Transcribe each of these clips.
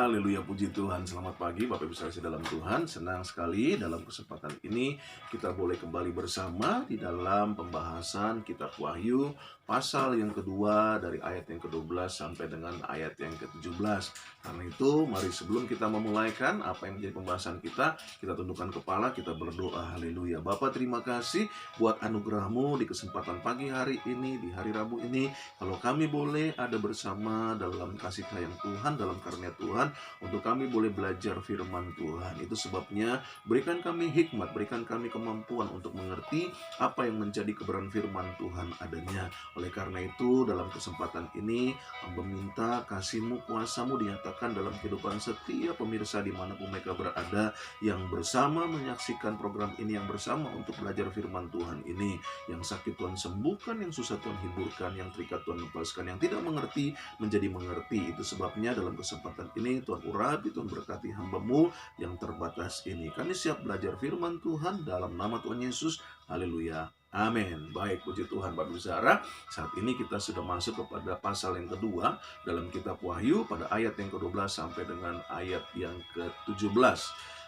Haleluya, puji Tuhan. Selamat pagi Bapak Ibu Saudara dalam Tuhan. Senang sekali dalam kesempatan ini kita boleh kembali bersama di dalam pembahasan kitab Wahyu pasal yang kedua dari ayat yang ke-12 sampai dengan ayat yang ke-17. Karena itu mari sebelum kita memulaikan apa yang menjadi pembahasan kita tundukkan kepala, kita berdoa. Haleluya. Bapa, terima kasih buat anugerah-Mu di kesempatan pagi hari ini, di hari Rabu ini. Kalau kami boleh ada bersama dalam kasih sayang Tuhan, dalam karunia Tuhan, untuk kami boleh belajar firman Tuhan. Itu sebabnya berikan kami hikmat, berikan kami kemampuan untuk mengerti apa yang menjadi kebenaran firman Tuhan adanya. Oleh karena itu dalam kesempatan ini hamba minta kasih-Mu, kuasa-Mu dinyatakan dalam kehidupan setiap pemirsa dimanapun mereka berada, yang bersama menyaksikan program ini, yang bersama untuk belajar firman Tuhan ini. Yang sakit Tuhan sembuhkan, yang susah Tuhan hiburkan, yang terikat Tuhan lepaskan, yang tidak mengerti menjadi mengerti. Itu sebabnya dalam kesempatan ini Tuhan urapi, Tuhan berkati hamba-Mu yang terbatas ini. Kami siap belajar firman Tuhan dalam nama Tuhan Yesus. Haleluya. Amin. Baik, puji Tuhan Bapak Ibu Saudara. Saat ini kita sudah masuk kepada pasal yang kedua dalam kitab Wahyu pada ayat yang ke-12 sampai dengan ayat yang ke-17.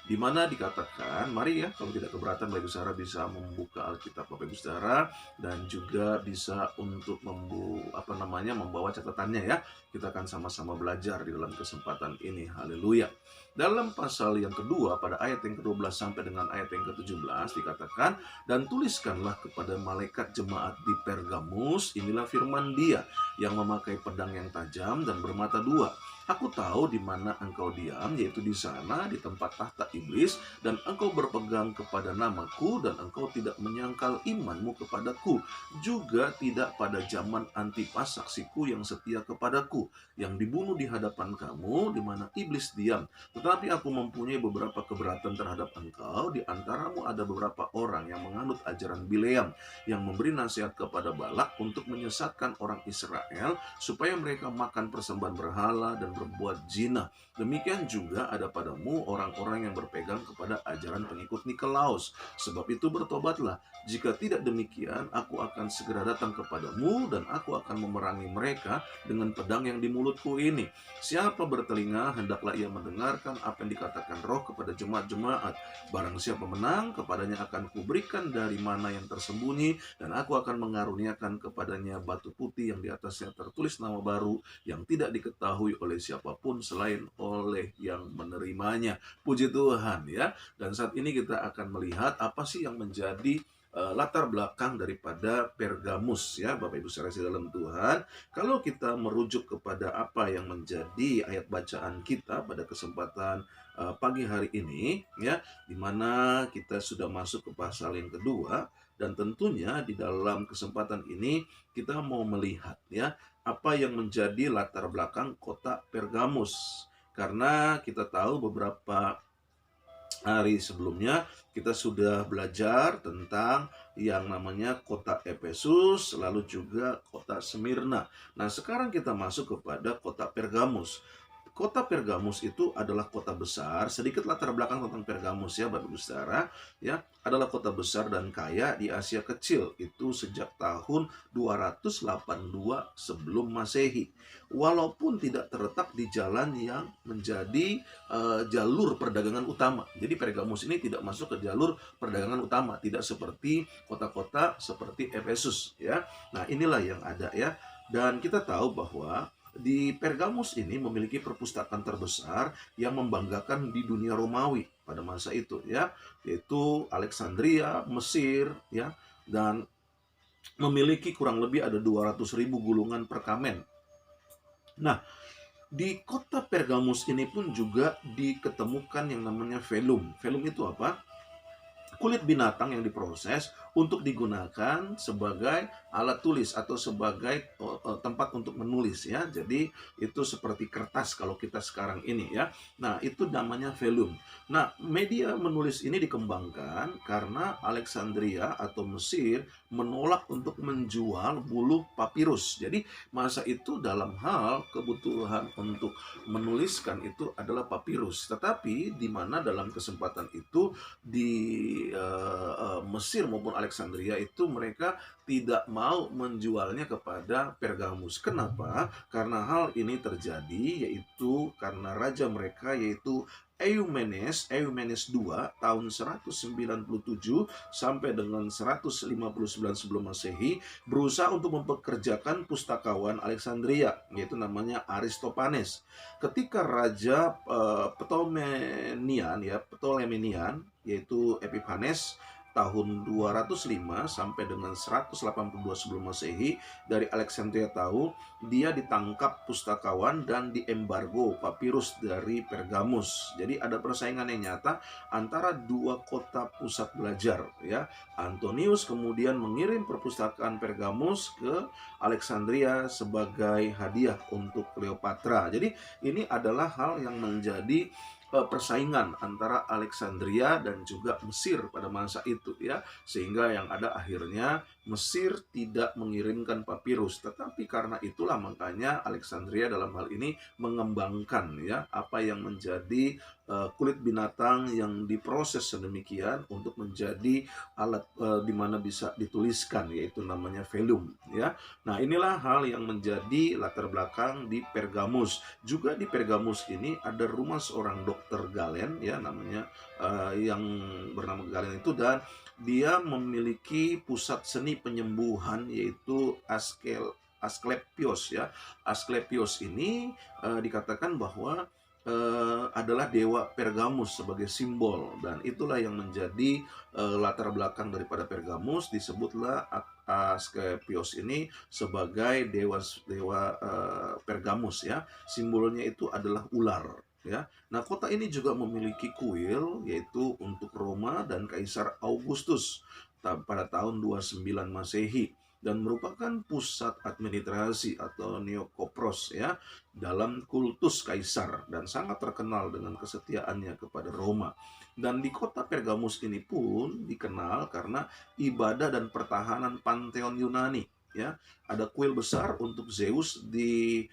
Di mana dikatakan, mari ya, kalau tidak keberatan Bapak Ibu Saudara bisa membuka Alkitab Bapak Ibu Saudara dan juga bisa untuk membawa catatannya ya. Kita akan sama-sama belajar di dalam kesempatan ini. Haleluya. Dalam pasal yang kedua pada ayat yang ke-12 sampai dengan ayat yang ke-17 dikatakan, dan tuliskanlah kepada malaikat jemaat di Pergamus, inilah firman Dia yang memakai pedang yang tajam dan bermata dua. Aku tahu di mana engkau diam, yaitu di sana, di tempat tahta iblis, dan engkau berpegang kepada namaku, dan engkau tidak menyangkal imanmu kepadaku, juga tidak pada zaman Antipas saksiku yang setia kepadaku, yang dibunuh di hadapan kamu, di mana iblis diam. Tetapi aku mempunyai beberapa keberatan terhadap engkau. Di antaramu ada beberapa orang yang menganut ajaran Bileam, yang memberi nasihat kepada Balak untuk menyesatkan orang Israel, supaya mereka makan persembahan berhala dan berbuat zina. Demikian juga ada padamu orang-orang yang berpegang kepada ajaran pengikut Nikolaus. Sebab itu bertobatlah. Jika tidak demikian, aku akan segera datang kepadamu, dan aku akan memerangi mereka dengan pedang yang di mulutku ini. Siapa bertelinga, hendaklah ia mendengarkan apa yang dikatakan Roh kepada jemaat-jemaat. Barang siapa menang, kepadanya akan kuberikan dari mana yang tersembunyi, dan aku akan mengaruniakan kepadanya batu putih yang di atasnya tertulis nama baru, yang tidak diketahui oleh siapapun selain oleh yang menerimanya. Puji Tuhan ya. Dan saat ini kita akan melihat apa sih yang menjadi latar belakang daripada Pergamus ya, Bapak Ibu saudara dalam Tuhan. Kalau kita merujuk kepada apa yang menjadi ayat bacaan kita pada kesempatan pagi hari ini ya, di mana kita sudah masuk ke pasal yang kedua, dan tentunya di dalam kesempatan ini kita mau melihat ya apa yang menjadi latar belakang kota Pergamus. Karena kita tahu beberapa hari sebelumnya kita sudah belajar tentang yang namanya kota Efesus, lalu juga kota Smyrna. Nah, sekarang kita masuk kepada kota Pergamus. Kota Pergamus itu adalah kota besar. Sedikit latar belakang tentang Pergamus ya Bapak Ibu Saudara, ya, adalah kota besar dan kaya di Asia Kecil itu sejak tahun 282 sebelum Masehi. Walaupun tidak terletak di jalan yang menjadi jalur perdagangan utama. Jadi Pergamus ini tidak masuk ke jalur perdagangan utama, tidak seperti kota-kota seperti Efesus ya. Nah, inilah yang ada ya. Dan kita tahu bahwa di Pergamus ini memiliki perpustakaan terbesar yang membanggakan di dunia Romawi pada masa itu ya, yaitu Alexandria, Mesir ya, dan memiliki kurang lebih ada 200.000 gulungan perkamen. Nah, di kota Pergamus ini pun juga diketemukan yang namanya velum. Velum itu apa? Kulit binatang yang diproses untuk digunakan sebagai alat tulis atau sebagai tempat untuk menulis ya. Jadi itu seperti kertas kalau kita sekarang ini ya. Nah, itu namanya velum. Nah, media menulis ini dikembangkan karena Alexandria atau Mesir menolak untuk menjual bulu papirus. Jadi masa itu dalam hal kebutuhan untuk menuliskan itu adalah papirus. Tetapi di mana dalam kesempatan itu di Mesir maupun Alexandria itu mereka tidak mau menjualnya kepada Pergamus. Kenapa? Karena hal ini terjadi yaitu karena raja mereka yaitu Eumenes II tahun 197 sampai dengan 159 sebelum Masehi berusaha untuk mempekerjakan pustakawan Alexandria yaitu namanya Aristopanes. Ketika raja Ptolemenian yaitu Epiphanes tahun 205 sampai dengan 182 sebelum Masehi dari Alexandria tahu, dia ditangkap pustakawan dan diembargo papirus dari Pergamus. Jadi ada persaingan yang nyata antara dua kota pusat belajar ya. Antonius kemudian mengirim perpustakaan Pergamus ke Alexandria sebagai hadiah untuk Cleopatra. Jadi ini adalah hal yang menjadi persaingan antara Alexandria dan juga Mesir pada masa itu ya, sehingga yang ada akhirnya Mesir tidak mengirimkan papirus, tetapi karena itulah makanya Alexandria dalam hal ini mengembangkan ya apa yang menjadi kulit binatang yang diproses sedemikian untuk menjadi alat di mana bisa dituliskan, yaitu namanya velum ya. Nah, inilah hal yang menjadi latar belakang di Pergamus. Juga di Pergamus ini ada rumah seorang dokter Galen ya namanya, yang bernama Galen itu, dan dia memiliki pusat seni penyembuhan yaitu Asklepios ya. Asklepios ini dikatakan bahwa adalah dewa Pergamus sebagai simbol, dan itulah yang menjadi latar belakang daripada Pergamus. Disebutlah Asklepios ini sebagai dewa Pergamus ya. Simbolnya itu adalah ular ya. Nah, kota ini juga memiliki kuil yaitu untuk Roma dan Kaisar Augustus pada tahun 29 Masehi, dan merupakan pusat administrasi atau Neokopros ya dalam kultus kaisar, dan sangat terkenal dengan kesetiaannya kepada Roma. Dan di kota Pergamus ini pun dikenal karena ibadah dan pertahanan pantheon Yunani ya. Ada kuil besar untuk Zeus di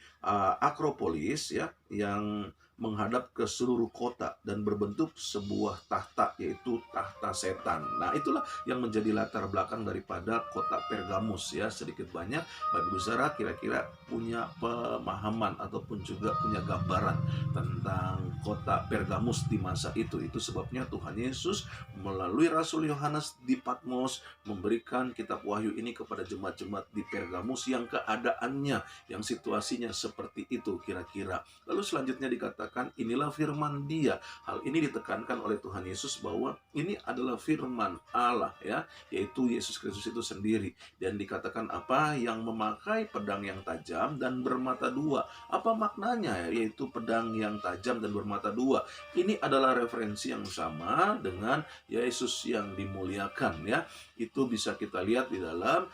Akropolis ya, yang menghadap ke seluruh kota dan berbentuk sebuah tahta yaitu tahta setan. Nah, itulah yang menjadi latar belakang daripada kota Pergamus ya. Sedikit banyak Bapak Ibu Saudara kira-kira punya pemahaman ataupun juga punya gambaran tentang kota Pergamus di masa itu. Itu sebabnya Tuhan Yesus melalui Rasul Yohanes di Patmos memberikan kitab Wahyu ini kepada jemaat-jemaat di Pergamus yang keadaannya, yang situasinya seperti itu kira-kira. Lalu selanjutnya dikatakan inilah firman Dia. Hal ini ditekankan oleh Tuhan Yesus bahwa ini adalah firman Allah ya, yaitu Yesus Kristus itu sendiri. Dan dikatakan apa? Yang memakai pedang yang tajam dan bermata dua. Apa maknanya? Yaitu pedang yang tajam dan bermata dua. Ini adalah referensi yang sama dengan Yesus yang dimuliakan ya. Itu bisa kita lihat di dalam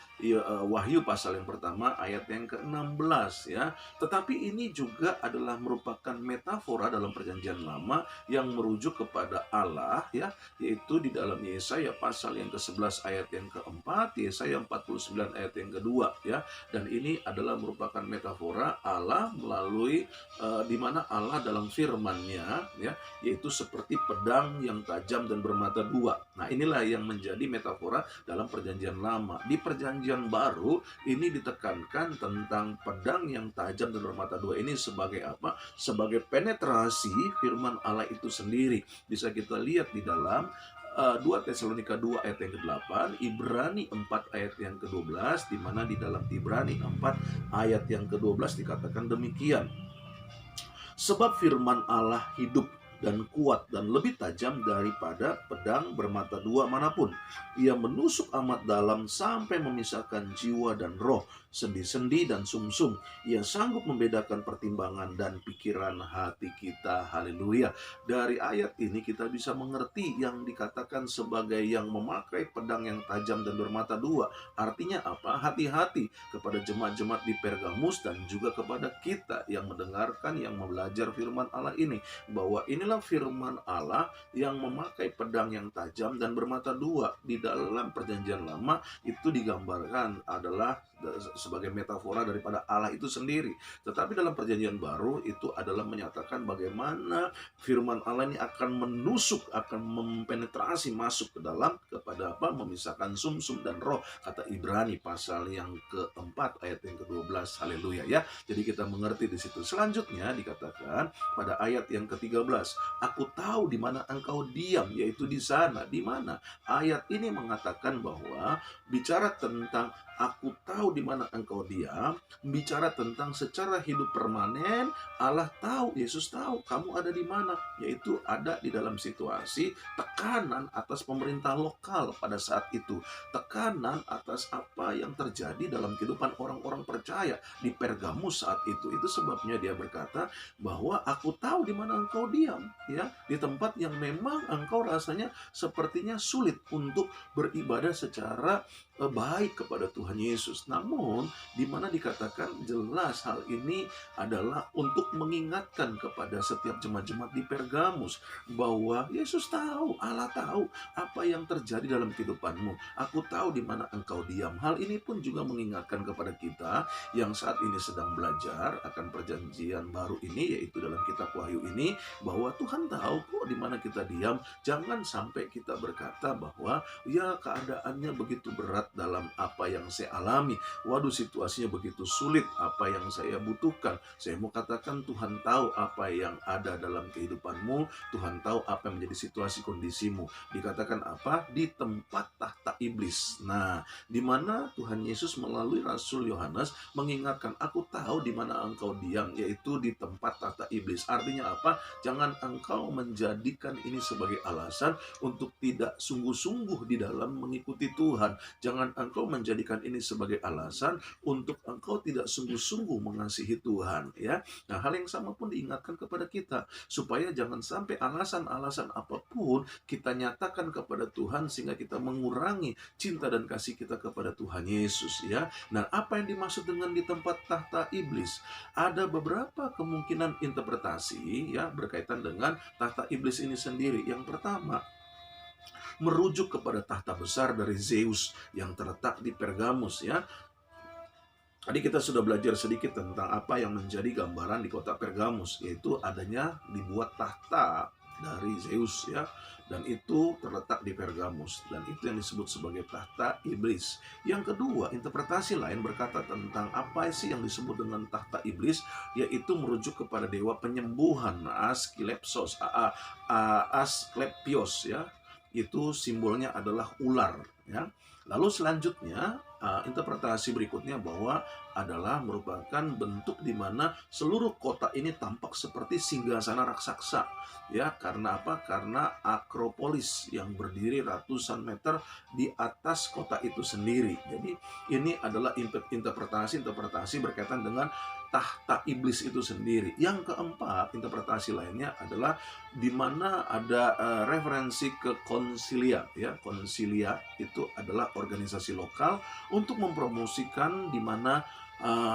Wahyu pasal yang pertama ayat yang ke-16 ya. Tetapi ini juga adalah merupakan metafora dalam perjanjian lama yang merujuk kepada Allah ya, yaitu di dalam Yesaya pasal yang ke-11 ayat yang ke-4, Yesaya 49 ayat yang kedua ya. Dan ini adalah merupakan metafora Allah melalui di mana Allah dalam firman-Nya ya, yaitu seperti pedang yang tajam dan bermata dua. Nah, inilah yang menjadi metafora dalam perjanjian lama. Di perjanjian baru ini ditekankan tentang pedang yang tajam dan bermata dua ini sebagai apa? Sebagai penetrasi firman Allah itu sendiri. Bisa kita lihat di dalam 2 Tesalonika 2 ayat yang ke-8, Ibrani 4 ayat yang ke-12, di mana di dalam Ibrani 4 ayat yang ke-12 dikatakan demikian. Sebab firman Allah hidup dan kuat dan lebih tajam daripada pedang bermata dua manapun. Ia menusuk amat dalam sampai memisahkan jiwa dan roh, sendi-sendi dan sumsum. Ia sanggup membedakan pertimbangan dan pikiran hati kita. Haleluya. Dari ayat ini kita bisa mengerti yang dikatakan sebagai yang memakai pedang yang tajam dan bermata dua. Artinya apa? Hati-hati kepada jemaat-jemaat di Pergamus dan juga kepada kita yang mendengarkan, yang belajar firman Allah ini, bahwa inilah inilah firman Allah yang memakai pedang yang tajam dan bermata dua. Di dalam perjanjian lama itu digambarkan adalah sebagai metafora daripada Allah itu sendiri. Tetapi dalam perjanjian baru itu adalah menyatakan bagaimana firman Allah ini akan menusuk, akan mempenetrasi masuk ke dalam kepada apa? Memisahkan sumsum dan roh. Kata Ibrani pasal yang keempat ayat yang ke-12. Haleluya ya. Jadi kita mengerti di situ. Selanjutnya dikatakan pada ayat yang ke-13, aku tahu di mana engkau diam, yaitu di sana. Di mana? Ayat ini mengatakan bahwa bicara tentang aku tahu di mana engkau diam, bicara tentang secara hidup permanen. Allah tahu, Yesus tahu kamu ada di mana, yaitu ada di dalam situasi tekanan atas pemerintah lokal pada saat itu, tekanan atas apa yang terjadi dalam kehidupan orang-orang percaya di Pergamus saat itu. Itu sebabnya dia berkata bahwa aku tahu di mana engkau diam, ya, di tempat yang memang engkau rasanya sepertinya sulit untuk beribadah secara baik kepada Tuhan Yesus. Namun di mana dikatakan jelas hal ini adalah untuk mengingatkan kepada setiap jemaat-jemaat di Pergamus bahwa Yesus tahu, Allah tahu apa yang terjadi dalam kehidupanmu. Aku tahu di mana engkau diam. Hal ini pun juga mengingatkan kepada kita yang saat ini sedang belajar akan perjanjian baru ini, yaitu dalam kitab Wahyu ini, bahwa Tuhan tahu kok di mana kita diam. Jangan sampai kita berkata bahwa ya keadaannya begitu berat dalam apa yang saya alami. Waduh, situasinya begitu sulit, apa yang saya butuhkan. Saya mau katakan Tuhan tahu apa yang ada dalam kehidupanmu. Tuhan tahu apa yang menjadi situasi kondisimu. Dikatakan apa? Di tempat tahta iblis. Nah, di mana Tuhan Yesus melalui Rasul Yohanes mengingatkan, aku tahu di mana engkau diam, yaitu di tempat tahta iblis. Artinya apa? Jangan engkau menjadikan ini sebagai alasan untuk tidak sungguh-sungguh di dalam mengikuti Tuhan. Jangan engkau menjadikan ini sebagai alasan untuk engkau tidak sungguh-sungguh mengasihi Tuhan, ya. Nah, hal yang sama pun diingatkan kepada kita supaya jangan sampai alasan-alasan apapun kita nyatakan kepada Tuhan sehingga kita mengurangi cinta dan kasih kita kepada Tuhan Yesus, ya. Nah, apa yang dimaksud dengan di tempat tahta iblis? Ada beberapa kemungkinan interpretasi, ya, berkaitan dengan tahta iblis ini sendiri. Yang pertama, merujuk kepada tahta besar dari Zeus yang terletak di Pergamus, ya. Tadi kita sudah belajar sedikit tentang apa yang menjadi gambaran di kota Pergamus, yaitu adanya dibuat tahta dari Zeus, ya, dan itu terletak di Pergamus, dan itu yang disebut sebagai tahta iblis. Yang kedua, interpretasi lain berkata tentang apa sih yang disebut dengan tahta iblis, yaitu merujuk kepada dewa penyembuhan Asklepios, ya. Itu simbolnya adalah ular, ya. Lalu selanjutnya interpretasi berikutnya bahwa adalah merupakan bentuk di mana seluruh kota ini tampak seperti singgasana raksasa, ya. Karena apa? Karena Akropolis yang berdiri ratusan meter di atas kota itu sendiri. Jadi ini adalah interpretasi berkaitan dengan tahta iblis itu sendiri. Yang keempat, interpretasi lainnya adalah di mana ada referensi ke konsilia, ya. Konsilia itu adalah organisasi lokal untuk mempromosikan di mana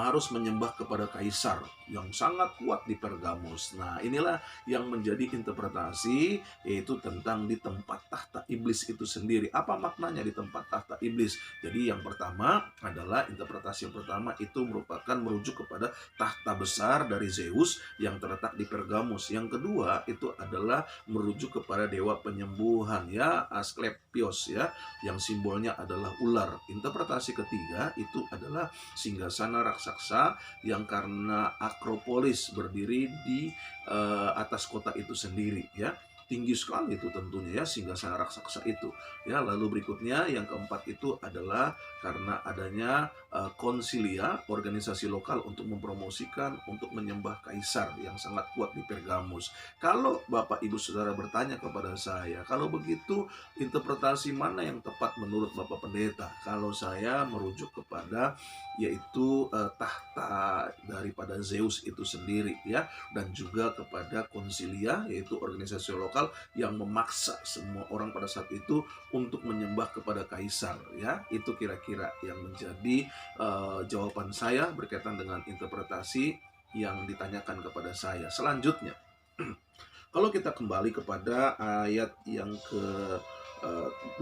harus menyembah kepada kaisar yang sangat kuat di Pergamus. Nah, inilah yang menjadi interpretasi, yaitu tentang di tempat tahta iblis itu sendiri. Apa maknanya di tempat tahta iblis? Jadi yang pertama adalah interpretasi yang pertama itu merupakan merujuk kepada tahta besar dari Zeus yang terletak di Pergamus. Yang kedua itu adalah merujuk kepada dewa penyembuhan, ya, Asklepios, ya, yang simbolnya adalah ular. Interpretasi ketiga itu adalah singgasana raksasa yang karena Akropolis berdiri di atas kota itu sendiri, ya. Tinggi sekali itu tentunya, ya, singgasana raksasa itu, ya. Lalu berikutnya yang keempat itu adalah karena adanya konsilia, organisasi lokal untuk mempromosikan, untuk menyembah kaisar yang sangat kuat di Pergamus. Kalau Bapak Ibu Saudara bertanya kepada saya, kalau begitu interpretasi mana yang tepat menurut Bapak Pendeta? Kalau saya merujuk kepada yaitu tahta daripada Zeus itu sendiri, ya, dan juga kepada konsilia, yaitu organisasi lokal yang memaksa semua orang pada saat itu untuk menyembah kepada kaisar, ya. Itu kira-kira yang menjadi jawaban saya berkaitan dengan interpretasi yang ditanyakan kepada saya. Selanjutnya, Kalau kita kembali kepada ayat yang ke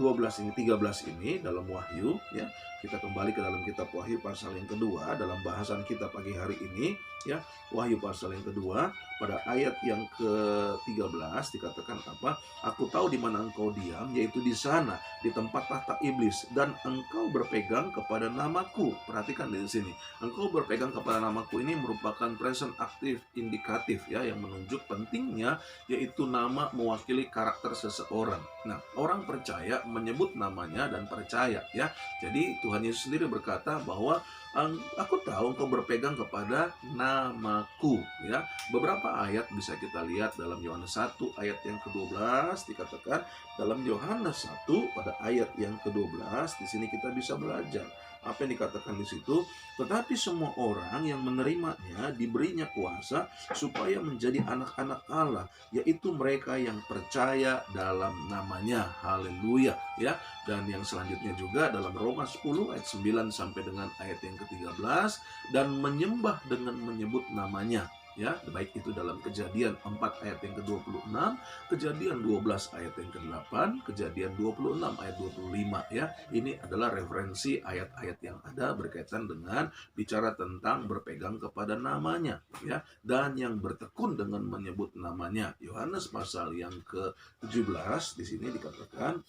12 ini, 13 ini dalam Wahyu, ya, kita kembali ke dalam kitab Wahyu pasal yang kedua dalam bahasan kita pagi hari ini, ya. Wahyu pasal yang kedua pada ayat yang ke-13 dikatakan apa? Aku tahu di mana engkau diam, yaitu di sana, di tempat tahta iblis, dan engkau berpegang kepada namaku. Perhatikan di sini, engkau berpegang kepada namaku ini merupakan present aktif indikatif, ya, yang menunjuk pentingnya, yaitu nama mewakili karakter seseorang. Nah, orang percaya menyebut namanya dan percaya, ya. Jadi Tuhan Yesus sendiri berkata bahwa aku tahu engkau berpegang kepada namaku, ya. Beberapa ayat bisa kita lihat dalam Yohanes 1 ayat yang ke-12 dikatakan, dalam Yohanes 1 pada ayat yang ke-12 di sini kita bisa belajar apa yang dikatakan di situ. Tetapi semua orang yang menerimanya diberinya kuasa supaya menjadi anak-anak Allah, yaitu mereka yang percaya dalam namanya. Haleluya, ya. Dan yang selanjutnya juga dalam Roma 10 ayat 9 sampai dengan ayat yang ke-13, dan menyembah dengan menyebut namanya, ya, baik itu dalam Kejadian 4 ayat yang ke-26, Kejadian 12 ayat yang ke-8, Kejadian 26 ayat 25, ya. Ini adalah referensi ayat-ayat yang ada berkaitan dengan bicara tentang berpegang kepada namanya, ya, dan yang bertekun dengan menyebut namanya. Yohanes pasal yang ke-17 di sini dikatakan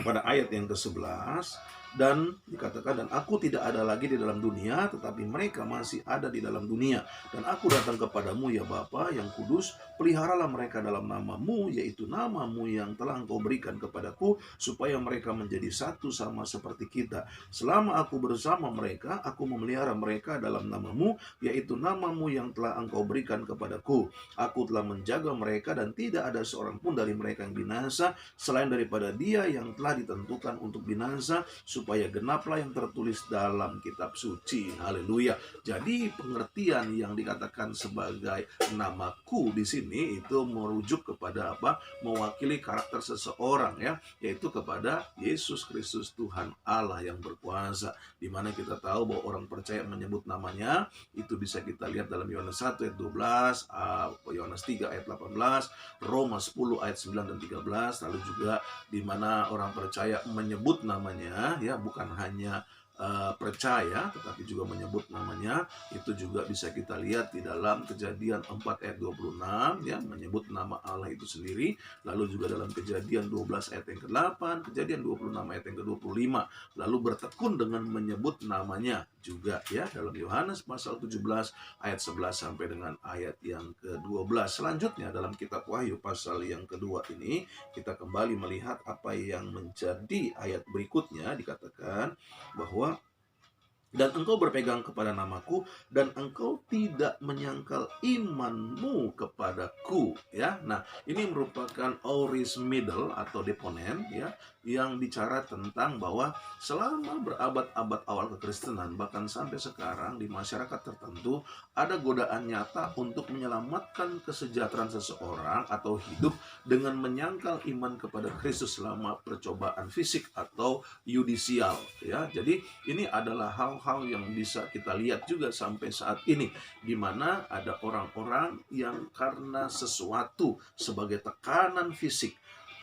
pada ayat yang ke-11, dan dikatakan, dan aku tidak ada lagi di dalam dunia, tetapi mereka masih ada di dalam dunia, dan aku datang kepadamu ya Bapa yang kudus, peliharalah mereka dalam namamu, yaitu namamu yang telah engkau berikan kepadaku, supaya mereka menjadi satu sama seperti kita. Selama aku bersama mereka, aku memelihara mereka dalam namamu, yaitu namamu yang telah engkau berikan kepadaku. Aku telah menjaga mereka, dan tidak ada seorang pun dari mereka yang binasa, selain daripada dia yang telah ditentukan untuk binasa, supaya genaplah yang tertulis dalam kitab suci. Haleluya. Jadi pengertian yang dikatakan sebagai namaku di sini itu merujuk kepada apa? Mewakili karakter seseorang, ya, yaitu kepada Yesus Kristus Tuhan Allah yang berkuasa. Di mana kita tahu bahwa orang percaya menyebut namanya, itu bisa kita lihat dalam Yohanes 1 ayat 12, Yohanes 3 ayat 18, Roma 10 ayat 9 dan 13, lalu juga di mana orang percaya menyebut namanya, ya, bukan hanya percaya tetapi juga menyebut namanya. Itu juga bisa kita lihat di dalam Kejadian 4 ayat 26, ya, menyebut nama Allah itu sendiri. Lalu juga dalam Kejadian 12 ayat yang ke-8, Kejadian 26 ayat yang ke-25, lalu bertekun dengan menyebut namanya juga, ya, dalam Yohanes pasal 17 ayat 11 sampai dengan ayat yang ke-12. Selanjutnya dalam kitab Wahyu pasal yang kedua ini kita kembali melihat apa yang menjadi ayat berikutnya. Dikatakan bahwa, dan engkau berpegang kepada namaku, dan engkau tidak menyangkal imanmu kepadaku, ya. Nah, ini merupakan aorist middle atau deponen, ya, yang bicara tentang bahwa selama berabad-abad awal kekristenan, bahkan sampai sekarang di masyarakat tertentu, ada godaan nyata untuk menyelamatkan kesejahteraan seseorang atau hidup dengan menyangkal iman kepada Kristus selama percobaan fisik atau yudisial, ya. Jadi ini adalah hal-hal yang bisa kita lihat juga sampai saat ini, di mana ada orang-orang yang karena sesuatu sebagai tekanan fisik,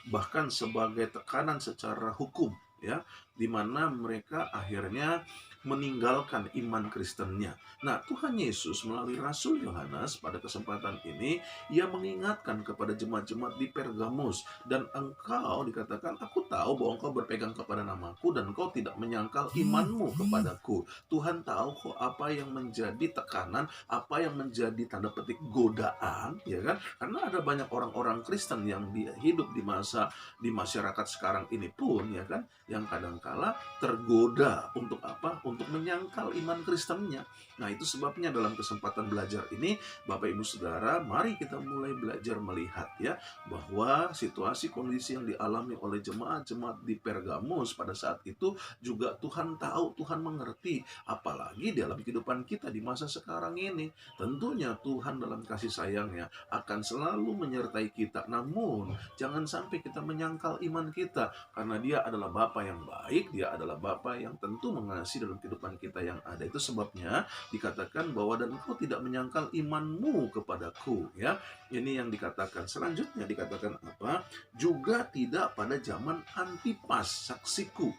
bahkan sebagai tekanan secara hukum, ya, di mana mereka akhirnya meninggalkan iman Kristennya. Nah, Tuhan Yesus melalui Rasul Yohanes pada kesempatan ini, ia mengingatkan kepada jemaat-jemaat di Pergamus, dan engkau, dikatakan, aku tahu bahwa engkau berpegang kepada namaku, dan engkau tidak menyangkal imanmu kepadaku. Tuhan tahu kok apa yang menjadi tekanan, apa yang menjadi tanda petik godaan, ya kan? Karena ada banyak orang-orang Kristen yang hidup di masyarakat sekarang ini pun, ya kan, yang kadangkala tergoda untuk apa? Untuk menyangkal iman Kristennya. Nah, itu sebabnya dalam kesempatan belajar ini, Bapak Ibu Saudara, mari kita mulai belajar melihat, ya, bahwa situasi kondisi yang dialami oleh jemaat-jemaat di Pergamus pada saat itu juga Tuhan tahu, Tuhan mengerti, apalagi dalam kehidupan kita di masa sekarang ini. Tentunya Tuhan dalam kasih sayangnya akan selalu menyertai kita, namun jangan sampai kita menyangkal iman kita, karena Dia adalah Bapa yang baik, Dia adalah Bapa yang tentu mengasihi dalam kehidupan kita yang ada. Itu sebabnya dikatakan bahwa dan engkau tidak menyangkal imanmu kepadaku, ya. Ini yang dikatakan. Selanjutnya dikatakan apa? Juga tidak pada zaman Antipas saksiku.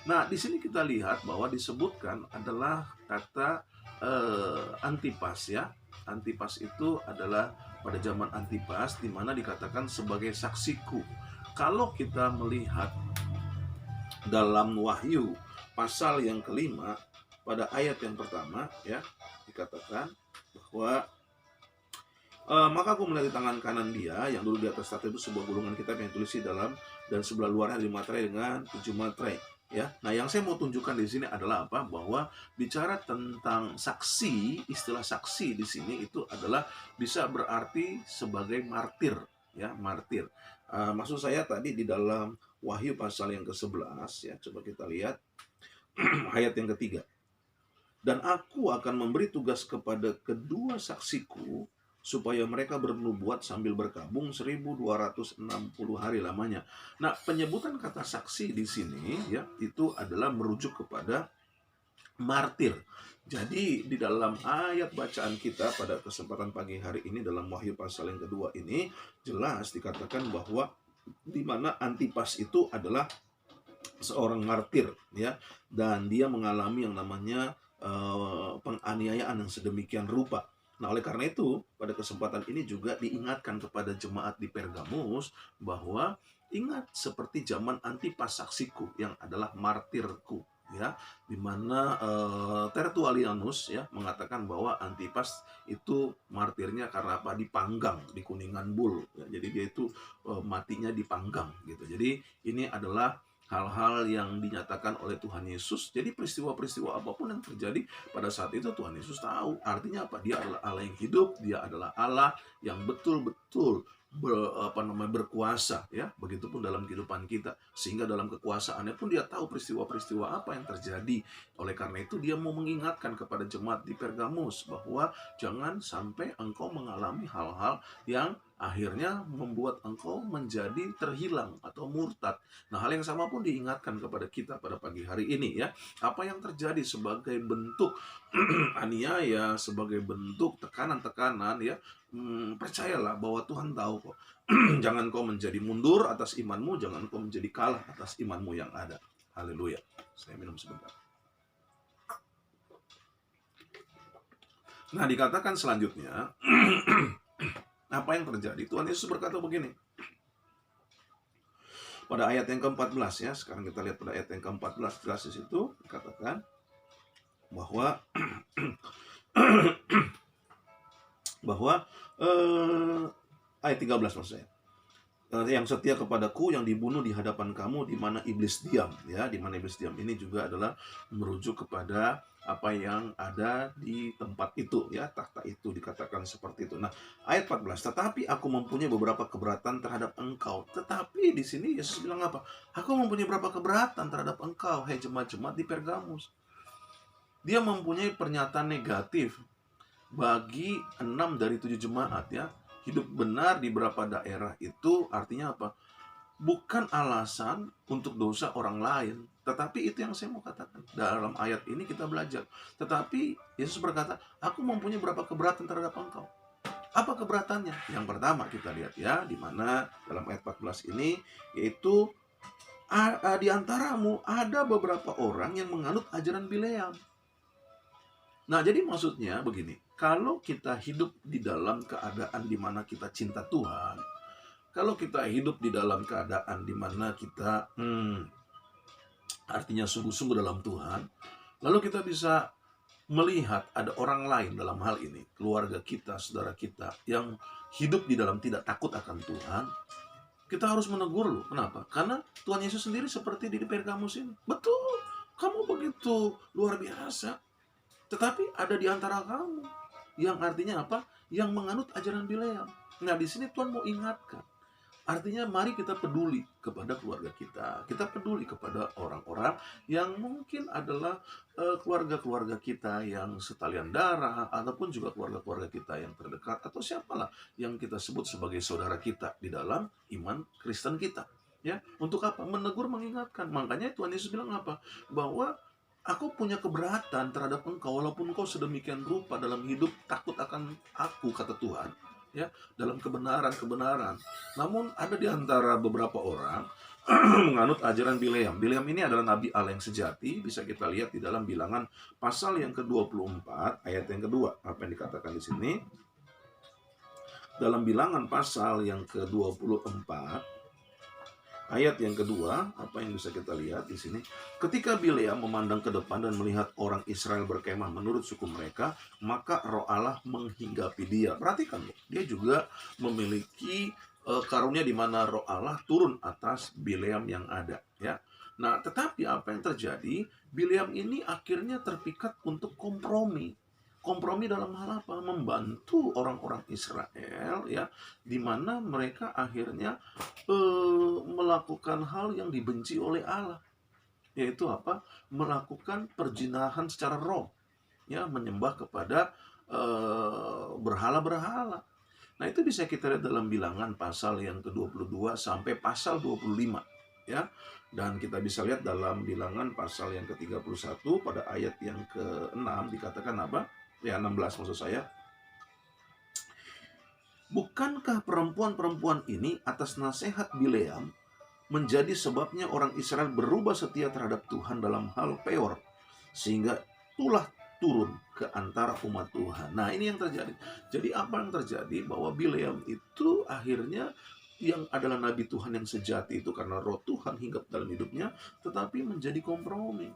Nah, di sini kita lihat bahwa disebutkan adalah kata Antipas, ya. Antipas itu adalah pada zaman Antipas, di mana dikatakan sebagai saksiku. Kalau kita melihat dalam Wahyu pasal yang kelima pada ayat yang pertama, ya, dikatakan bahwa maka aku melihat di tangan kanan dia yang dulu di atas tahta itu sebuah gulungan kitab yang tulis di dalam dan sebelah luarnya 5 materai dengan 7 materai. Ya, nah yang saya mau tunjukkan di sini adalah apa? Bahwa bicara tentang saksi, istilah saksi di sini itu adalah bisa berarti sebagai martir, ya, martir. Maksud saya tadi di dalam Wahyu pasal yang ke-11, ya, coba kita lihat ayat yang ketiga. Dan aku akan memberi tugas kepada kedua saksiku supaya mereka bernubuat sambil berkabung 1260 hari lamanya. Nah, penyebutan kata saksi di sini, ya, itu adalah merujuk kepada martir. Jadi di dalam ayat bacaan kita pada kesempatan pagi hari ini dalam Wahyu pasal yang kedua ini jelas dikatakan bahwa di mana Antipas itu adalah seorang martir, ya, dan dia mengalami yang namanya penganiayaan yang sedemikian rupa. Nah, oleh karena itu, pada kesempatan ini juga diingatkan kepada jemaat di Pergamus bahwa ingat seperti zaman Antipas saksiku yang adalah martirku, ya, di mana Tertullianus, ya, mengatakan bahwa Antipas itu martirnya karena apa? Dipanggang di Kuningan Bul, ya. Jadi dia itu matinya dipanggang gitu. Jadi ini adalah hal-hal yang dinyatakan oleh Tuhan Yesus. Jadi peristiwa-peristiwa apapun yang terjadi pada saat itu Tuhan Yesus tahu. Artinya apa? Dia adalah Allah yang hidup, dia adalah Allah yang betul-betul berkuasa, ya. Begitupun dalam kehidupan kita. Sehingga dalam kekuasaannya pun dia tahu peristiwa-peristiwa apa yang terjadi. Oleh karena itu dia mau mengingatkan kepada jemaat di Pergamus bahwa jangan sampai engkau mengalami hal-hal yang akhirnya membuat engkau menjadi terhilang atau murtad. Nah, hal yang sama pun diingatkan kepada kita pada pagi hari ini, ya. Apa yang terjadi sebagai bentuk aniaya, sebagai bentuk tekanan-tekanan, ya. Percayalah bahwa Tuhan tahu kok. Jangan kau menjadi mundur atas imanmu, jangan kau menjadi kalah atas imanmu yang ada. Haleluya. Saya minum sebentar. Nah, dikatakan selanjutnya apa yang terjadi? Tuhan Yesus berkata begini. Pada ayat yang ke-14, ya. Sekarang kita lihat pada ayat yang ke-14 jelas di situ dikatakan bahwa ayat 13 maksud saya. Yang setia kepadaku yang dibunuh di hadapan kamu di mana iblis diam, ya. Di mana iblis diam ini juga adalah merujuk kepada apa yang ada di tempat itu, ya, takhta itu dikatakan seperti itu. Nah, ayat 14, tetapi aku mempunyai beberapa keberatan terhadap engkau. Tetapi di sini Yesus bilang apa? Aku mempunyai beberapa keberatan terhadap engkau, hai jemaat-jemaat di Pergamus. Dia mempunyai pernyataan negatif bagi 6 dari 7 jemaat, ya. Hidup benar di beberapa daerah itu artinya apa? Bukan alasan untuk dosa orang lain. Tetapi itu yang saya mau katakan. Dalam ayat ini kita belajar. Tetapi Yesus berkata, aku mempunyai beberapa keberatan terhadap engkau. Apa keberatannya? Yang pertama kita lihat, ya, di mana dalam ayat 14 ini, yaitu di antaramu ada beberapa orang yang menganut ajaran Bileam. Nah, jadi maksudnya begini, kalau kita hidup di dalam keadaan di mana kita cinta Tuhan, kalau kita hidup di dalam keadaan di mana kita artinya sungguh-sungguh dalam Tuhan, lalu kita bisa melihat ada orang lain dalam hal ini, keluarga kita, saudara kita, yang hidup di dalam tidak takut akan Tuhan, kita harus menegur loh. Kenapa? Karena Tuhan Yesus sendiri seperti di Pergamus ini. Betul, kamu begitu luar biasa. Tetapi ada di antara kamu yang artinya apa? Yang menganut ajaran Bileam. Nah, di sini Tuhan mau ingatkan. Artinya mari kita peduli kepada keluarga kita. Kita peduli kepada orang-orang yang mungkin adalah keluarga-keluarga kita yang setalian darah, ataupun juga keluarga-keluarga kita yang terdekat, atau siapalah yang kita sebut sebagai saudara kita di dalam iman Kristen kita. Ya, untuk apa? Menegur, mengingatkan. Makanya Tuhan Yesus bilang apa? Bahwa Aku punya keberatan terhadap engkau, walaupun engkau sedemikian rupa dalam hidup takut akan aku, kata Tuhan, ya, dalam kebenaran-kebenaran. Namun ada di antara beberapa orang menganut ajaran Bileam. Bileam ini adalah nabi Allah yang sejati, bisa kita lihat di dalam Bilangan pasal yang ke-24 ayat yang kedua. Apa yang dikatakan di sini? Dalam Bilangan pasal yang ke-24 ayat yang kedua, apa yang bisa kita lihat di sini? Ketika Bileam memandang ke depan dan melihat orang Israel berkemah menurut suku mereka, maka Roh Allah menghinggapi dia. Perhatikan, dia juga memiliki karunia di mana Roh Allah turun atas Bileam yang ada, ya. Nah, tetapi apa yang terjadi? Bileam ini akhirnya terpikat untuk kompromi. Kompromi dalam hal apa? Membantu orang-orang Israel, ya, di mana mereka akhirnya melakukan hal yang dibenci oleh Allah, yaitu apa? Melakukan perzinahan secara roh, ya, menyembah kepada berhala-berhala. Nah, itu bisa kita lihat dalam Bilangan pasal yang ke-22 sampai pasal 25, ya. Dan kita bisa lihat dalam Bilangan pasal yang ke-31 pada ayat yang ke-6 dikatakan apa? Ya, 16 maksud saya. Bukankah perempuan-perempuan ini atas nasihat Bileam menjadi sebabnya orang Israel berubah setia terhadap Tuhan dalam hal peor, sehingga tulah turun ke antara umat Tuhan. Nah, ini yang terjadi. Jadi apa yang terjadi? Bahwa Bileam itu akhirnya yang adalah nabi Tuhan yang sejati itu karena roh Tuhan hinggap dalam hidupnya, tetapi menjadi kompromi.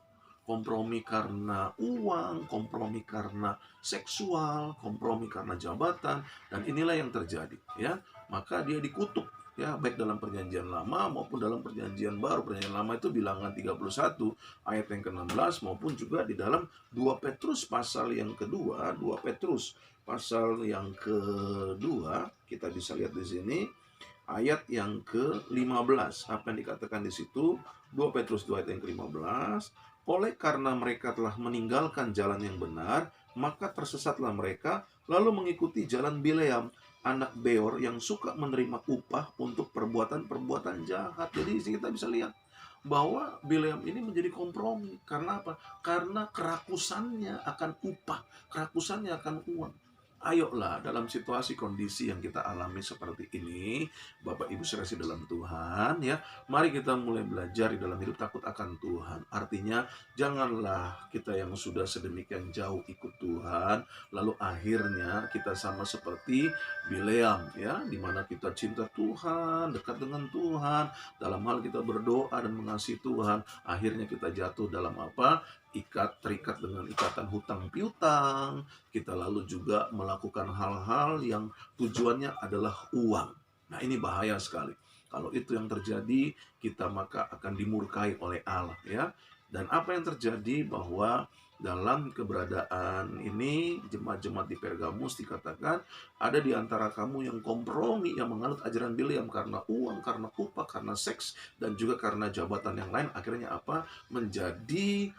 Kompromi karena uang, kompromi karena seksual, kompromi karena jabatan, dan inilah yang terjadi, ya. Maka dia dikutuk, ya, baik dalam perjanjian lama maupun dalam perjanjian baru. Perjanjian lama itu Bilangan 31 ayat yang ke-16 maupun juga di dalam 2 Petrus pasal yang kedua, 2 Petrus pasal yang kedua, kita bisa lihat di sini ayat yang ke-15. Apa yang dikatakan di situ? 2 Petrus 2 ayat yang ke-15. Oleh karena mereka telah meninggalkan jalan yang benar, maka tersesatlah mereka, lalu mengikuti jalan Bileam, anak Beor, yang suka menerima upah untuk perbuatan-perbuatan jahat. Jadi kita bisa lihat bahwa Bileam ini menjadi kompromi. Karena apa? Karena kerakusannya akan upah, kerakusannya akan uang. Ayolah, dalam situasi kondisi yang kita alami seperti ini, Bapak Ibu saudara dalam Tuhan, ya, mari kita mulai belajar di dalam hidup takut akan Tuhan. Artinya, janganlah kita yang sudah sedemikian jauh ikut Tuhan, lalu akhirnya kita sama seperti Bileam, ya, di mana kita cinta Tuhan, dekat dengan Tuhan, dalam hal kita berdoa dan mengasihi Tuhan, akhirnya kita jatuh dalam apa? Terikat dengan ikatan hutang piutang. Kita lalu juga melakukan hal-hal yang tujuannya adalah uang. Nah, ini bahaya sekali. Kalau itu yang terjadi, kita maka akan dimurkai oleh Allah, ya. Dan apa yang terjadi bahwa dalam keberadaan ini jemaat-jemaat di Pergamus dikatakan ada di antara kamu yang kompromi, yang menganut ajaran Bileam karena uang, karena upah, karena seks, dan juga karena jabatan yang lain. Akhirnya apa? Menjadi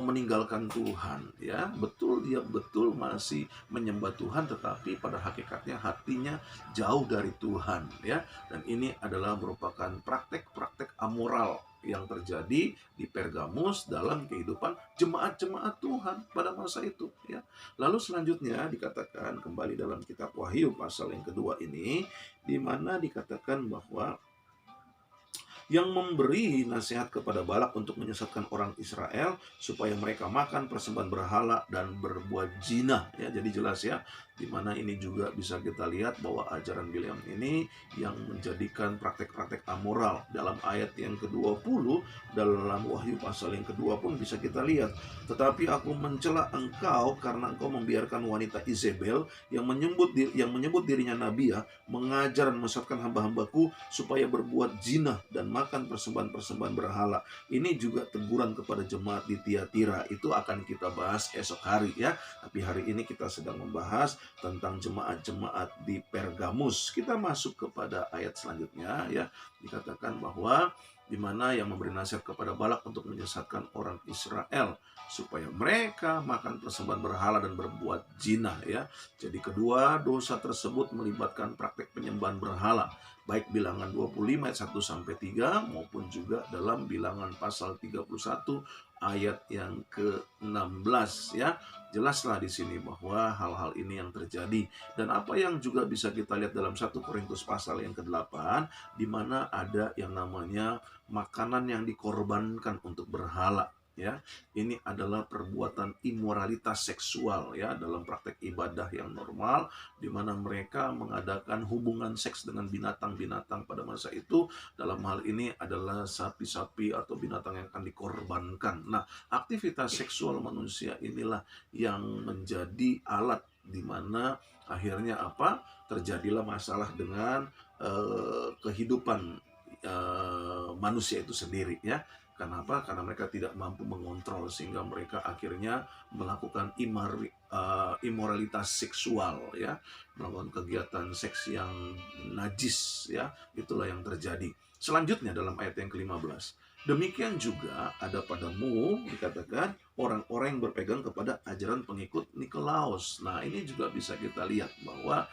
meninggalkan Tuhan, ya. Betul, dia betul masih menyembah Tuhan, tetapi pada hakikatnya hatinya jauh dari Tuhan, ya. Dan ini adalah merupakan praktek-praktek amoral yang terjadi di Pergamus dalam kehidupan jemaat-jemaat Tuhan pada masa itu, ya. Lalu selanjutnya dikatakan kembali dalam kitab Wahyu pasal yang kedua ini, di mana dikatakan bahwa yang memberi nasihat kepada Balak untuk menyesatkan orang Israel supaya mereka makan persembahan berhala dan berbuat zina, ya. Jadi jelas, ya, di mana ini juga bisa kita lihat bahwa ajaran Bileam ini yang menjadikan praktek-praktek amoral. Dalam ayat yang ke-20 dalam Wahyu pasal yang kedua pun bisa kita lihat, tetapi aku mencela engkau karena engkau membiarkan wanita Izebel yang menyebut dirinya nabiah mengajar dan menyesatkan hamba-hambaku supaya berbuat zina dan makan persembahan-persembahan berhala. Ini juga teguran kepada jemaat di Tiatira. Itu akan kita bahas esok hari, ya. Tapi hari ini kita sedang membahas tentang jemaat-jemaat di Pergamus. Kita masuk kepada ayat selanjutnya, ya. Dikatakan bahwa di mana yang memberi nasihat kepada Balak untuk menyesatkan orang Israel supaya mereka makan persembahan berhala dan berbuat zina, ya. Jadi kedua dosa tersebut melibatkan praktek penyembahan berhala, baik Bilangan 25 ayat 1 sampai 3 maupun juga dalam Bilangan pasal 31 ayat yang ke-16, ya. Jelaslah di sini bahwa hal-hal ini yang terjadi, dan apa yang juga bisa kita lihat dalam 1 Korintus pasal yang ke-8, di mana ada yang namanya makanan yang dikorbankan untuk berhala, ya. Ini adalah perbuatan imoralitas seksual, ya, dalam praktek ibadah yang normal, di mana mereka mengadakan hubungan seks dengan binatang-binatang pada masa itu. Dalam hal ini adalah sapi-sapi atau binatang yang akan dikorbankan. Nah, aktivitas seksual manusia inilah yang menjadi alat di mana akhirnya apa? Terjadilah masalah dengan kehidupan manusia itu sendiri, ya. Kenapa? Karena mereka tidak mampu mengontrol, sehingga mereka akhirnya melakukan imoralitas seksual, ya, melakukan kegiatan seks yang najis, ya. Itulah yang terjadi. Selanjutnya dalam ayat yang ke-15, demikian juga ada padamu, dikatakan, orang-orang yang berpegang kepada ajaran pengikut Nikolaus. Nah, ini juga bisa kita lihat bahwa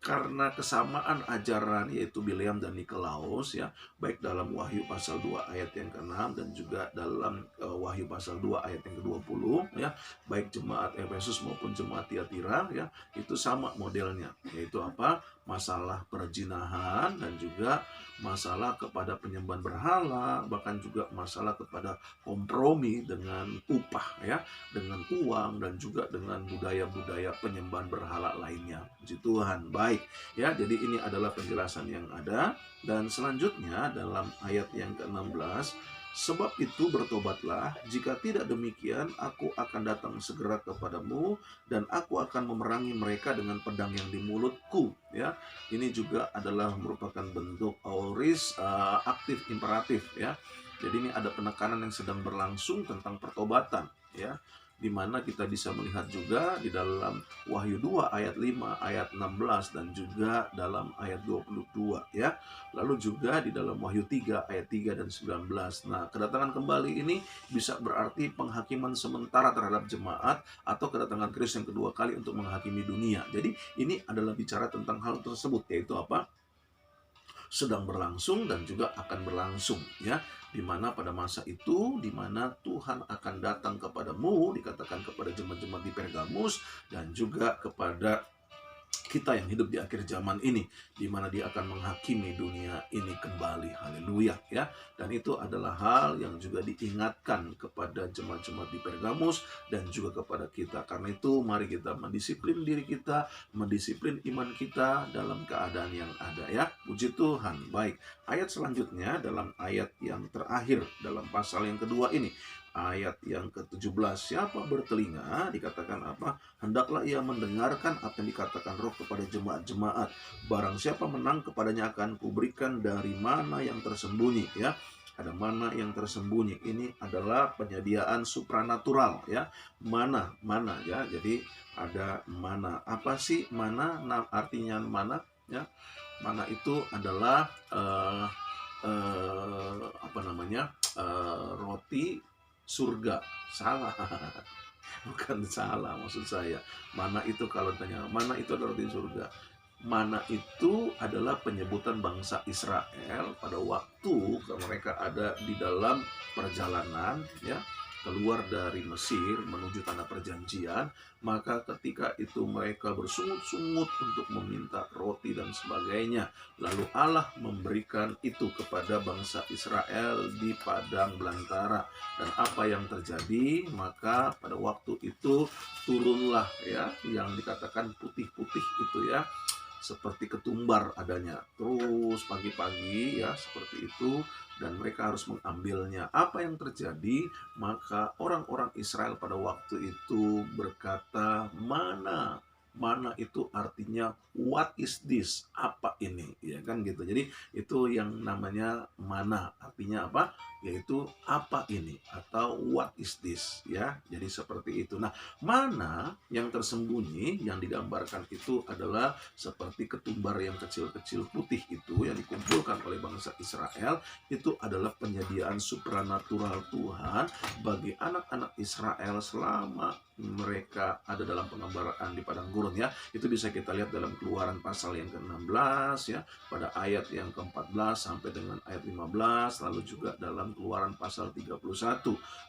karena kesamaan ajaran, yaitu Bileam dan Nikolaus, ya, baik dalam Wahyu pasal 2 ayat yang ke-6 dan juga dalam Wahyu pasal 2 ayat yang ke-20, ya, baik jemaat Efesus maupun jemaat Tiatira, ya, itu sama modelnya, yaitu apa? Masalah perzinahan dan juga masalah kepada penyembahan berhala, bahkan juga masalah kepada kompromi dengan upah, ya, dengan uang, dan juga dengan budaya-budaya penyembahan berhala lainnya. Puji Tuhan. Baik, ya, jadi ini adalah penjelasan yang ada. Dan selanjutnya dalam ayat yang ke-16, sebab itu bertobatlah, jika tidak demikian aku akan datang segera kepadamu dan aku akan memerangi mereka dengan pedang yang di mulutku, ya. Ini juga adalah merupakan bentuk aorist aktif imperatif, ya. Jadi ini ada penekanan yang sedang berlangsung tentang pertobatan, ya, di mana kita bisa melihat juga di dalam Wahyu 2 ayat 5, ayat 16 dan juga dalam ayat 22, ya. Lalu juga di dalam Wahyu 3 ayat 3 dan 19. Nah, kedatangan kembali ini bisa berarti penghakiman sementara terhadap jemaat atau kedatangan Kristus yang kedua kali untuk menghakimi dunia. Jadi ini adalah bicara tentang hal tersebut, yaitu apa? Sedang berlangsung dan juga akan berlangsung, ya, di mana pada masa itu, di mana Tuhan akan datang kepadamu, dikatakan kepada jemaat-jemaat di Pergamus dan juga kepada kita yang hidup di akhir zaman ini, di mana Dia akan menghakimi dunia ini kembali. Haleluya, ya. Dan itu adalah hal yang juga diingatkan kepada jemaat-jemaat di Pergamus dan juga kepada kita. Karena itu mari kita mendisiplin diri kita, mendisiplin iman kita dalam keadaan yang ada, ya. Puji Tuhan. Baik, ayat selanjutnya dalam ayat yang terakhir dalam pasal yang kedua ini, ayat yang ke-17, siapa bertelinga, dikatakan apa? Hendaklah ia mendengarkan apa yang dikatakan Roh kepada jemaat-jemaat. Barang siapa menang, kepadanya akan kuberikan dari mana yang tersembunyi, ya. Ada mana yang tersembunyi. Ini adalah penyediaan supranatural, ya. Mana, ya. Jadi ada mana. Apa sih mana? Nah, artinya mana, ya. Mana itu adalah apa namanya? Roti surga. Salah. Bukan salah, maksud saya. Mana itu, kalau tanya, mana itu adalah roti surga. Mana itu adalah penyebutan bangsa Israel pada waktu mereka ada di dalam perjalanan, ya, keluar dari Mesir menuju tanah perjanjian. Maka ketika itu mereka bersungut-sungut untuk meminta roti dan sebagainya. Lalu Allah memberikan itu kepada bangsa Israel di padang belantara. Dan apa yang terjadi? Maka pada waktu itu turunlah, ya, yang dikatakan putih-putih itu, ya, seperti ketumbar adanya. Terus pagi-pagi, ya, seperti itu, dan mereka harus mengambilnya. Apa yang terjadi? Maka orang-orang Israel pada waktu itu berkata, mana? Mana itu artinya what is this? Apa ini? Ya kan gitu. Jadi itu yang namanya mana. Artinya apa? Yaitu apa ini atau what is this ya. Jadi seperti itu. Nah, mana yang tersembunyi yang digambarkan itu adalah seperti ketumbar yang kecil-kecil putih itu yang dikumpulkan oleh bangsa Israel. Itu adalah penyediaan supranatural Tuhan bagi anak-anak Israel selama mereka ada dalam pengembaraan di padang gurun ya. Itu bisa kita lihat dalam Keluaran pasal yang ke-16 ya, pada ayat yang ke-14 sampai dengan ayat 15, lalu juga dalam Keluaran pasal 31.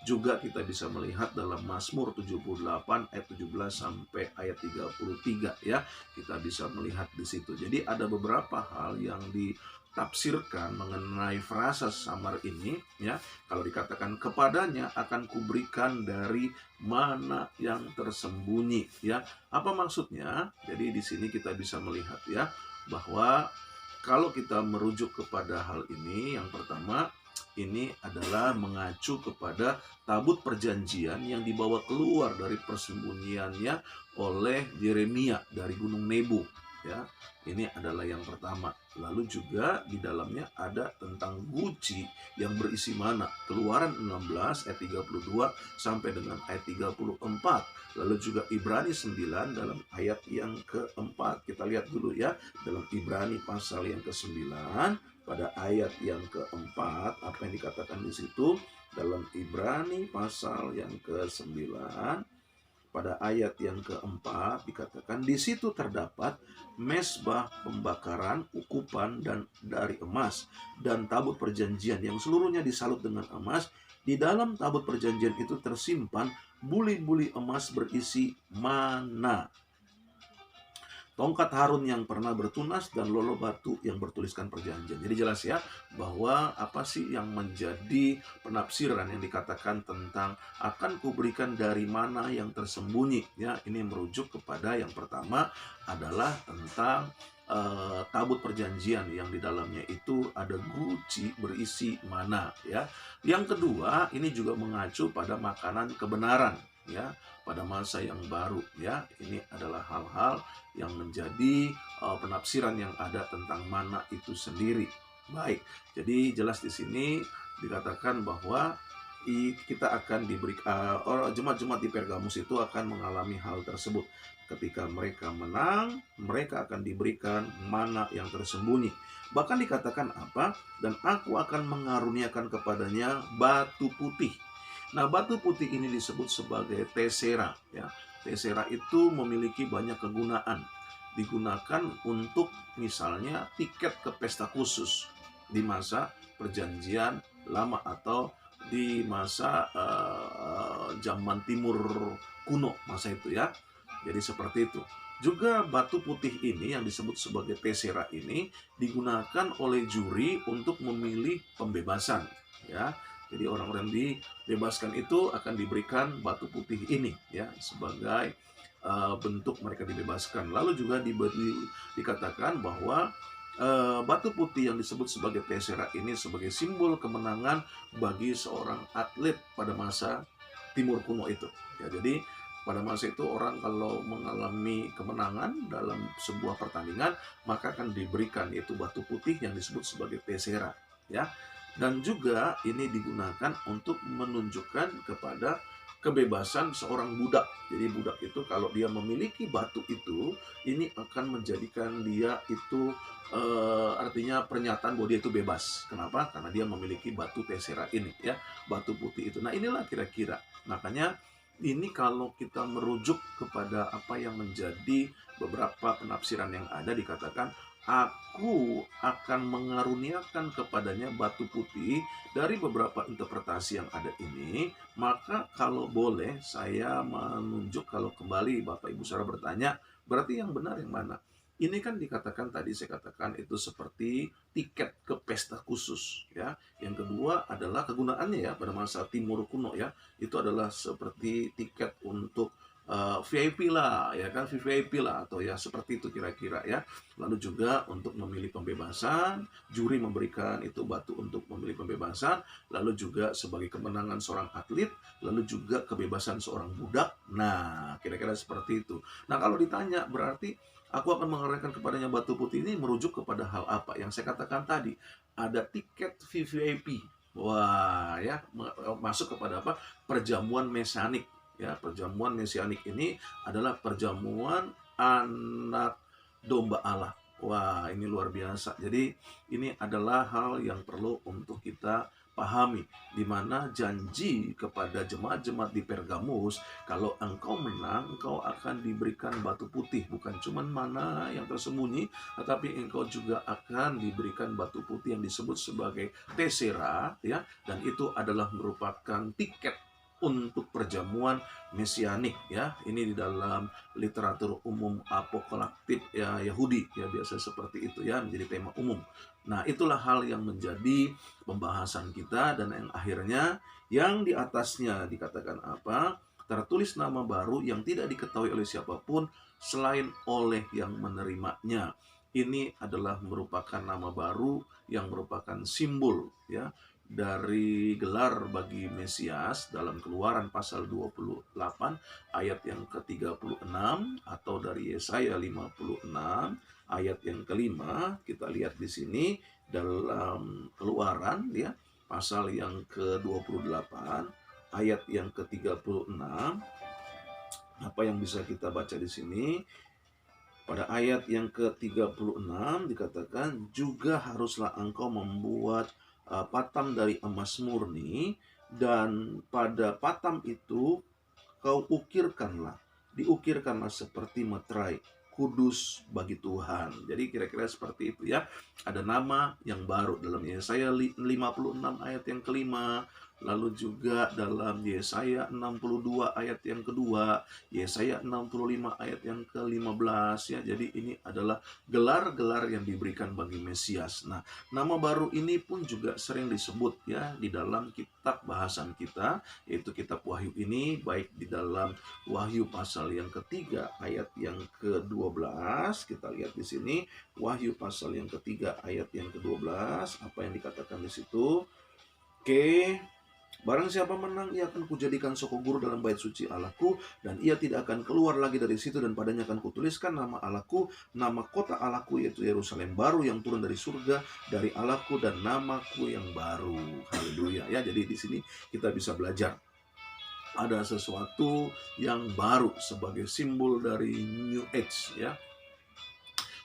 Juga kita bisa melihat dalam Mazmur 78 ayat 17 sampai ayat 33 ya. Kita bisa melihat di situ. Jadi ada beberapa hal yang ditafsirkan mengenai frasa samar ini ya. Kalau dikatakan kepadanya akan kuberikan dari mana yang tersembunyi ya. Apa maksudnya? Jadi di sini kita bisa melihat ya bahwa kalau kita merujuk kepada hal ini, yang pertama ini adalah mengacu kepada tabut perjanjian yang dibawa keluar dari persembunyiannya oleh Yeremia dari Gunung Nebo ya. Ini adalah yang pertama. Lalu juga di dalamnya ada tentang guci yang berisi mana. Keluaran 16 ayat 32 sampai dengan ayat 34. Lalu juga Ibrani 9 dalam ayat yang keempat. Kita lihat dulu ya. Dalam Ibrani pasal yang ke-9 pada ayat yang keempat, apa yang dikatakan di situ? Dalam Ibrani pasal yang ke-9 pada ayat yang keempat dikatakan di situ terdapat mesbah pembakaran ukupan dan dari emas dan tabut perjanjian yang seluruhnya disalut dengan emas. Di dalam tabut perjanjian itu tersimpan buli-buli emas berisi mana, tongkat Harun yang pernah bertunas, dan lolo batu yang bertuliskan perjanjian. Jadi jelas ya bahwa apa sih yang menjadi penafsiran yang dikatakan tentang akan kuberikan dari mana yang tersembunyi ya. Ini merujuk kepada yang pertama adalah tentang tabut perjanjian yang di dalamnya itu ada guci berisi mana ya. Yang kedua ini juga mengacu pada makanan kebenaran ya pada masa yang baru ya. Ini adalah hal-hal yang menjadi penafsiran yang ada tentang mana itu sendiri. Baik, jadi jelas di sini dikatakan bahwa kita akan diberi jemaat-jemaat di Pergamus itu akan mengalami hal tersebut. Ketika mereka menang, mereka akan diberikan mana yang tersembunyi. Bahkan dikatakan apa? Dan aku akan mengaruniakan kepadanya batu putih. Nah, batu putih ini disebut sebagai tesera ya. Tesera itu memiliki banyak kegunaan. Digunakan untuk misalnya tiket ke pesta khusus di masa perjanjian lama atau di masa zaman timur kuno masa itu ya. Jadi seperti itu. Juga batu putih ini yang disebut sebagai tesera ini digunakan oleh juri untuk memilih pembebasan ya. Jadi orang-orang dibebaskan itu akan diberikan batu putih ini ya sebagai bentuk mereka dibebaskan. Lalu juga dikatakan bahwa batu putih yang disebut sebagai tesera ini sebagai simbol kemenangan bagi seorang atlet pada masa timur kuno itu. Ya, jadi pada masa itu orang kalau mengalami kemenangan dalam sebuah pertandingan maka akan diberikan yaitu batu putih yang disebut sebagai tesera ya. Dan juga ini digunakan untuk menunjukkan kepada kebebasan seorang budak. Jadi budak itu kalau dia memiliki batu itu, ini akan menjadikan dia itu artinya pernyataan bahwa dia itu bebas. Kenapa? Karena dia memiliki batu tesera ini ya, batu putih itu. Nah, inilah kira-kira. Makanya ini kalau kita merujuk kepada apa yang menjadi beberapa penafsiran yang ada dikatakan aku akan mengaruniakan kepadanya batu putih dari beberapa interpretasi yang ada ini. Maka kalau boleh saya menunjuk kalau kembali Bapak Ibu Saudara bertanya, berarti yang benar yang mana? Ini kan dikatakan tadi saya katakan itu seperti tiket ke pesta khusus ya. Yang kedua adalah kegunaannya ya pada masa timur kuno ya. Itu adalah seperti tiket untuk VIP lah, ya kan, VVIP lah, atau ya seperti itu kira-kira ya. Lalu juga untuk memilih pembebasan, juri memberikan itu batu untuk memilih pembebasan, lalu juga sebagai kemenangan seorang atlet, lalu juga kebebasan seorang budak. Nah, kira-kira seperti itu. Nah, kalau ditanya berarti aku akan mengerahkan kepadanya batu putih ini merujuk kepada hal apa? Yang saya katakan tadi, ada tiket VVIP. Wah, ya, masuk kepada apa? Perjamuan mesianik. Ya, perjamuan mesianik ini adalah perjamuan anak domba Allah. Wah, ini luar biasa. Jadi, ini adalah hal yang perlu untuk kita pahami, di mana janji kepada jemaat-jemaat di Pergamus, kalau engkau menang, engkau akan diberikan batu putih, bukan cuma mana yang tersembunyi, tetapi engkau juga akan diberikan batu putih yang disebut sebagai tesera, ya, dan itu adalah merupakan tiket untuk perjamuan mesianik, ya. Ini di dalam literatur umum apokaliptik ya Yahudi, ya, biasa seperti itu ya, menjadi tema umum. Nah, itulah hal yang menjadi pembahasan kita, dan yang akhirnya yang di atasnya dikatakan apa? Tertulis nama baru yang tidak diketahui oleh siapapun selain oleh yang menerimanya. Ini adalah merupakan nama baru yang merupakan simbol, ya, dari gelar bagi Mesias dalam Keluaran pasal 28 ayat yang ke-36, atau dari Yesaya 56 ayat yang kelima. Kita lihat di sini dalam Keluaran, ya, pasal yang ke-28 ayat yang ke-36. Apa yang bisa kita baca di sini? Pada ayat yang ke-36 dikatakan, juga haruslah engkau membuat patam dari emas murni, dan pada patam itu kau diukirkanlah seperti meterai, kudus bagi Tuhan. Jadi kira-kira seperti itu ya. Ada nama yang baru dalam Yesaya 56 ayat yang kelima, lalu juga dalam Yesaya 62 ayat yang kedua, Yesaya 65 ayat yang ke-15 ya. Jadi ini adalah gelar-gelar yang diberikan bagi Mesias. Nah, nama baru ini pun juga sering disebut ya di dalam kitab bahasan kita, yaitu kitab Wahyu ini, baik di dalam Wahyu pasal yang ketiga ayat yang ke-12. Kita lihat di sini Wahyu pasal yang ketiga ayat yang ke-12, apa yang dikatakan di situ? Oke. Barang siapa menang, ia akan kujadikan soko guru dalam bait suci Allahku, dan ia tidak akan keluar lagi dari situ, dan padanya akan kutuliskan nama Allahku, nama kota Allahku, yaitu Yerusalem baru yang turun dari surga dari Allahku, dan namaku yang baru. Haleluya ya. Jadi di sini kita bisa belajar ada sesuatu yang baru sebagai simbol dari New Age ya.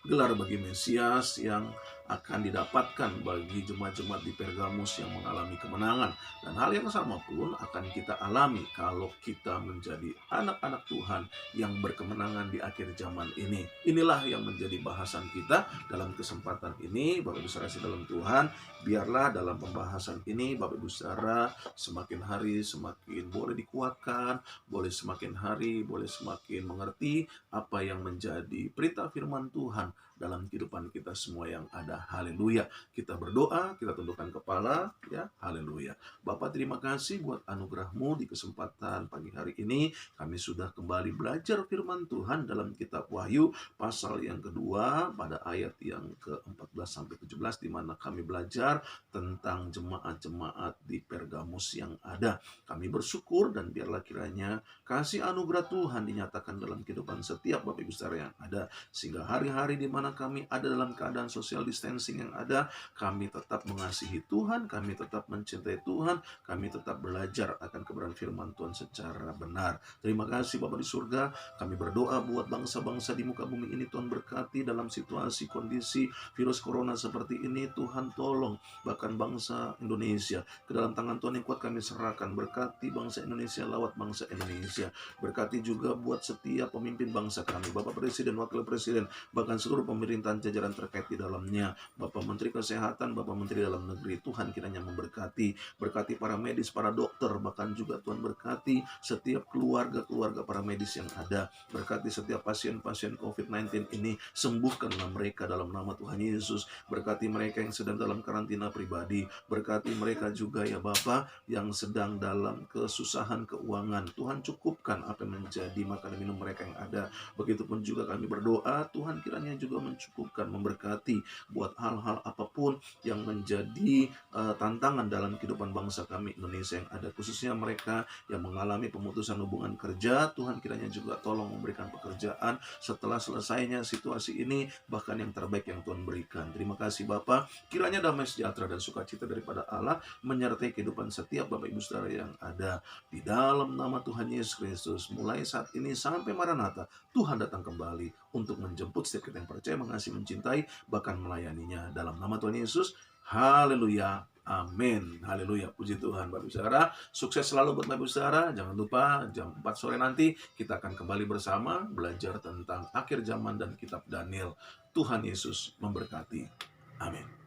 Gelar bagi Mesias yang akan didapatkan bagi jemaat-jemaat di Pergamus yang mengalami kemenangan. Dan hal yang sama pun akan kita alami kalau kita menjadi anak-anak Tuhan yang berkemenangan di akhir zaman ini. Inilah yang menjadi bahasan kita dalam kesempatan ini, Bapak Ibu Saudara dalam Tuhan. Biarlah dalam pembahasan ini Bapak Ibu Saudara semakin hari semakin boleh dikuatkan, boleh semakin hari boleh semakin mengerti apa yang menjadi perintah firman Tuhan dalam kehidupan kita semua yang ada. Haleluya. Kita berdoa, kita tundukkan kepala ya. Haleluya. Bapak, terima kasih buat anugerah-Mu di kesempatan pagi hari ini. Kami sudah kembali belajar firman Tuhan dalam kitab Wahyu pasal yang kedua pada ayat yang ke-14 sampai 17, di mana kami belajar tentang jemaat-jemaat di Pergamus yang ada. Kami bersyukur, dan biarlah kiranya kasih anugerah Tuhan dinyatakan dalam kehidupan setiap Bapak Ibu Saudara yang ada, sehingga hari-hari di mana kami ada dalam keadaan social distancing yang ada, kami tetap mengasihi Tuhan, kami tetap mencintai Tuhan, kami tetap belajar akan kebenaran firman Tuhan secara benar. Terima kasih Bapa di surga. Kami berdoa buat bangsa-bangsa di muka bumi ini, Tuhan berkati dalam situasi kondisi virus corona seperti ini. Tuhan tolong bahkan bangsa Indonesia ke dalam tangan Tuhan yang kuat kami serahkan. Berkati bangsa Indonesia, lawat bangsa Indonesia. Berkati juga buat setiap pemimpin bangsa kami, Bapak Presiden, Wakil Presiden, bahkan seluruh pemerintahan jajaran terkait di dalamnya, Bapak Menteri Kesehatan, Bapak Menteri Dalam Negeri, Tuhan kiranya memberkati, berkati para medis, para dokter, bahkan juga Tuhan berkati setiap keluarga-keluarga para medis yang ada, berkati setiap pasien-pasien COVID-19 ini, sembuhkanlah mereka dalam nama Tuhan Yesus, berkati mereka yang sedang dalam karantina pribadi, berkati mereka juga ya Bapa yang sedang dalam kesusahan keuangan, Tuhan cukupkan apa yang menjadi makan dan minum mereka yang ada. Begitupun juga kami berdoa, Tuhan kiranya juga mencukupkan, memberkati buat hal-hal apapun yang menjadi tantangan dalam kehidupan bangsa kami Indonesia yang ada, khususnya mereka yang mengalami pemutusan hubungan kerja. Tuhan kiranya juga tolong memberikan pekerjaan setelah selesainya situasi ini, bahkan yang terbaik yang Tuhan berikan. Terima kasih Bapa, kiranya damai sejahtera dan sukacita daripada Allah menyertai kehidupan setiap Bapak Ibu Saudara yang ada, di dalam nama Tuhan Yesus Kristus. Mulai saat ini sampai Maranatha, Tuhan datang kembali untuk menjemput setiap kita yang percaya, mengasihi, mencintai, bahkan melayaninya. Dalam nama Tuhan Yesus, haleluya, amin, haleluya, puji Tuhan. Bapak Ibu Saudara, sukses selalu buat Bapak Ibu Saudara. Jangan lupa jam 4 sore nanti kita akan kembali bersama belajar tentang akhir zaman dan kitab Daniel. Tuhan Yesus memberkati, amin.